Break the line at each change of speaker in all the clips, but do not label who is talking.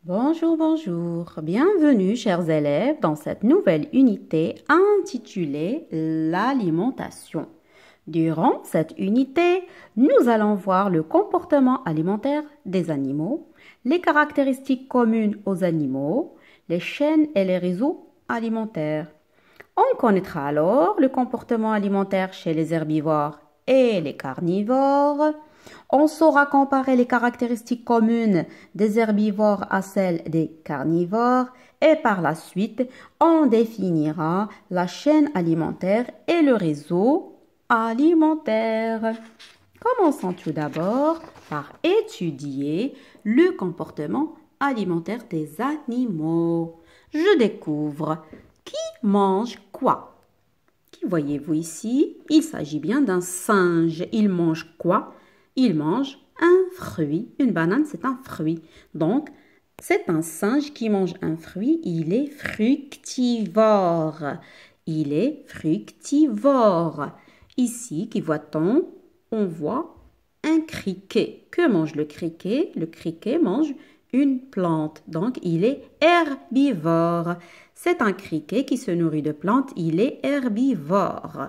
Bonjour, bonjour. Bienvenue, chers élèves, dans cette nouvelle unité intitulée l'alimentation. Durant cette unité, nous allons voir le comportement alimentaire des animaux, les caractéristiques communes aux animaux, les chaînes et les réseaux alimentaires. On connaîtra alors le comportement alimentaire chez les herbivores et les carnivores. On saura comparer les caractéristiques communes des herbivores à celles des carnivores et par la suite, on définira la chaîne alimentaire et le réseau alimentaire. Commençons tout d'abord par étudier le comportement alimentaire des animaux. Je découvre qui mange quoi. Qui voyez-vous ici? Il s'agit bien d'un singe. Il mange quoi? Il mange un fruit. Une banane, c'est un fruit. Donc, c'est un singe qui mange un fruit. Il est fructivore. Il est fructivore. Ici, qui voit-on? On voit un criquet. Que mange le criquet? Le criquet mange une plante. Donc, il est herbivore. C'est un criquet qui se nourrit de plantes. Il est herbivore.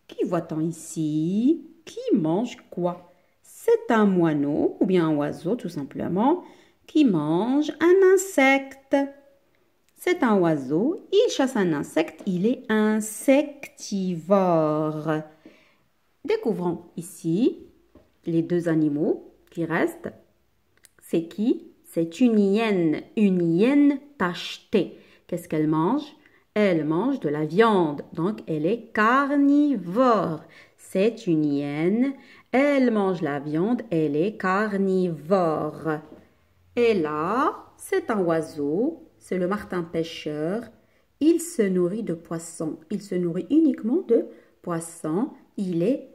Qui voit-on ici? Qui mange quoi? C'est un moineau ou bien un oiseau tout simplement qui mange un insecte. C'est un oiseau, il chasse un insecte, il est insectivore. Découvrons ici les deux animaux qui restent. C'est qui? C'est une hyène tachetée. Qu'est-ce qu'elle mange? Elle mange de la viande, donc elle est carnivore. C'est une hyène, elle mange la viande, elle est carnivore. Et là, c'est un oiseau, c'est le martin pêcheur. Il se nourrit de poissons. Il se nourrit uniquement de poissons. Il est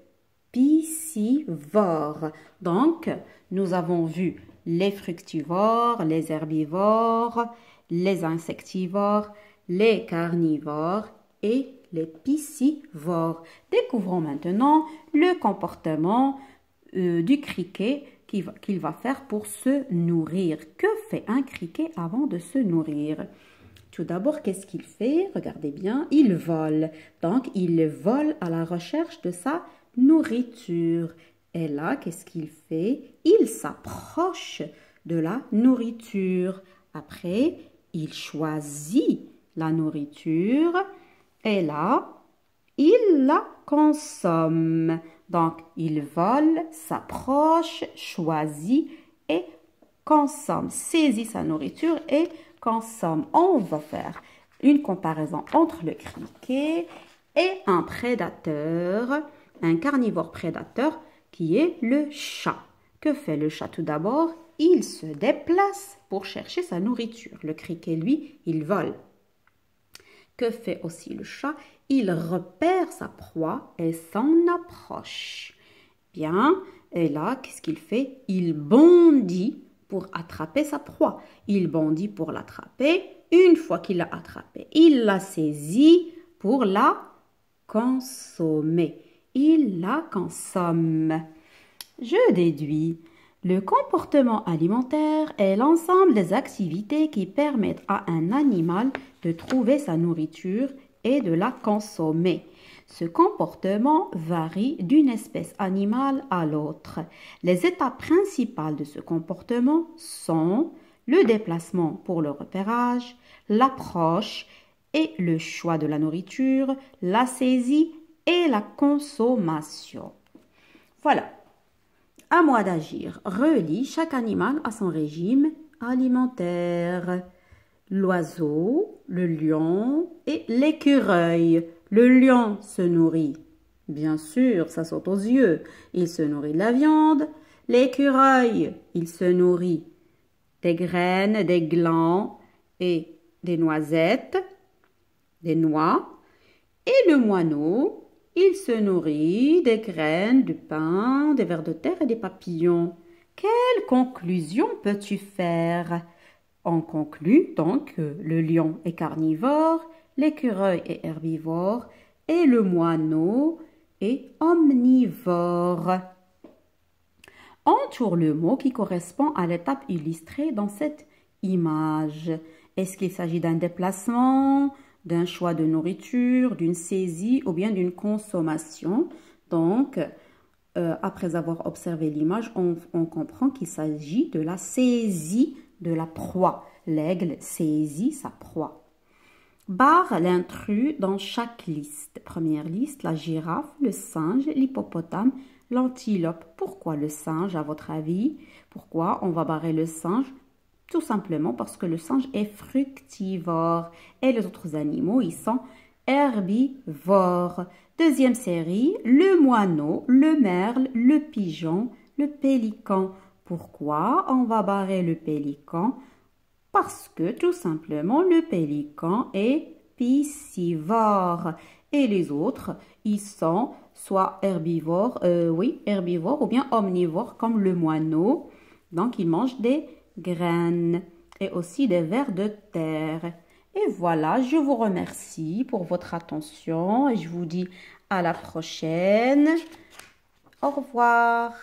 piscivore. Donc, nous avons vu les fructivores, les herbivores, les insectivores, les carnivores et les piscivores. Découvrons maintenant le comportement du criquet qu'il va faire pour se nourrir. Que fait un criquet avant de se nourrir? Tout d'abord, qu'est-ce qu'il fait? Regardez bien, il vole. Donc, il vole à la recherche de sa nourriture. Et là, qu'est-ce qu'il fait? Il s'approche de la nourriture. Après, il choisit la nourriture et là, il la consomme. Donc, il vole, s'approche, choisit et consomme, saisit sa nourriture et consomme. On va faire une comparaison entre le criquet et un prédateur, un carnivore prédateur qui est le chat. Que fait le chat tout d'abord? Il se déplace pour chercher sa nourriture. Le criquet, lui, il vole. Que fait aussi le chat? Il repère sa proie et s'en approche. Bien, et là, qu'est-ce qu'il fait? Il bondit pour attraper sa proie. Il bondit pour l'attraper. Une fois qu'il l'a attrapée, il la saisit pour la consommer. Il la consomme. Je déduis. Le comportement alimentaire est l'ensemble des activités qui permettent à un animal de trouver sa nourriture et de la consommer. Ce comportement varie d'une espèce animale à l'autre. Les étapes principales de ce comportement sont le déplacement pour le repérage, l'approche et le choix de la nourriture, la saisie et la consommation. Voilà. À moi d'agir. Relie chaque animal à son régime alimentaire. L'oiseau, le lion et l'écureuil. Le lion se nourrit. Bien sûr, ça saute aux yeux. Il se nourrit de la viande. L'écureuil, il se nourrit des graines, des glands et des noisettes, des noix. Et le moineau, il se nourrit des graines, du pain, des vers de terre et des papillons. Quelle conclusion peux-tu faire? On conclut donc que le lion est carnivore, l'écureuil est herbivore et le moineau est omnivore. Entoure le mot qui correspond à l'étape illustrée dans cette image. Est-ce qu'il s'agit d'un déplacement, d'un choix de nourriture, d'une saisie ou bien d'une consommation? Donc, après avoir observé l'image, on comprend qu'il s'agit de la saisie de la proie. L'aigle saisit sa proie. Barre l'intrus dans chaque liste. Première liste, la girafe, le singe, l'hippopotame, l'antilope. Pourquoi le singe, à votre avis? Pourquoi on va barrer le singe? Tout simplement parce que le singe est fructivore et les autres animaux, ils sont herbivores. Deuxième série, le moineau, le merle, le pigeon, le pélican. Pourquoi on va barrer le pélican? Parce que tout simplement, le pélican est piscivore. Et les autres, ils sont soit herbivores, herbivores ou bien omnivores comme le moineau. Donc, ils mangent des graines et aussi des vers de terre. Et voilà, je vous remercie pour votre attention et je vous dis à la prochaine. Au revoir.